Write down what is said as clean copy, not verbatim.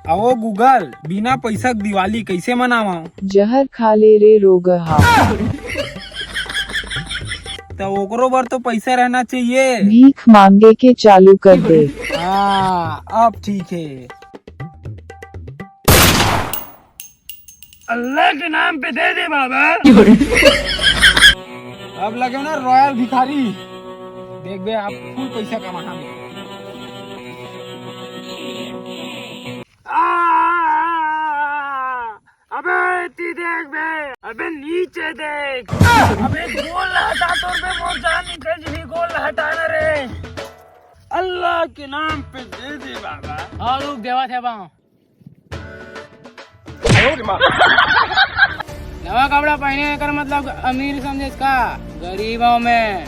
आओ गूगल, बिना पैसा दिवाली कैसे मनावा? जहर खा ले रे रोगहा। तो ओकरो बर तो पैसा रहना चाहिए। भीख मांगे के चालू कर दे। हाँ अब ठीक है। अल्लाह के नाम पे दे दे बाबा। अब लगे ना रॉयल भिखारी। देख बे आप फुल पैसा कमाना है। अबे ती देख बे, अबे नीचे देख। अबे गोल हटा तो बे, मोर जान निकल जी, गोल हटाना रे। अल्लाह के नाम पे दे दे बाबा। हाँ रुक देवा थे बा। नवा कपड़ा पहने कर मतलब अमीर समझे का, गरीबों में।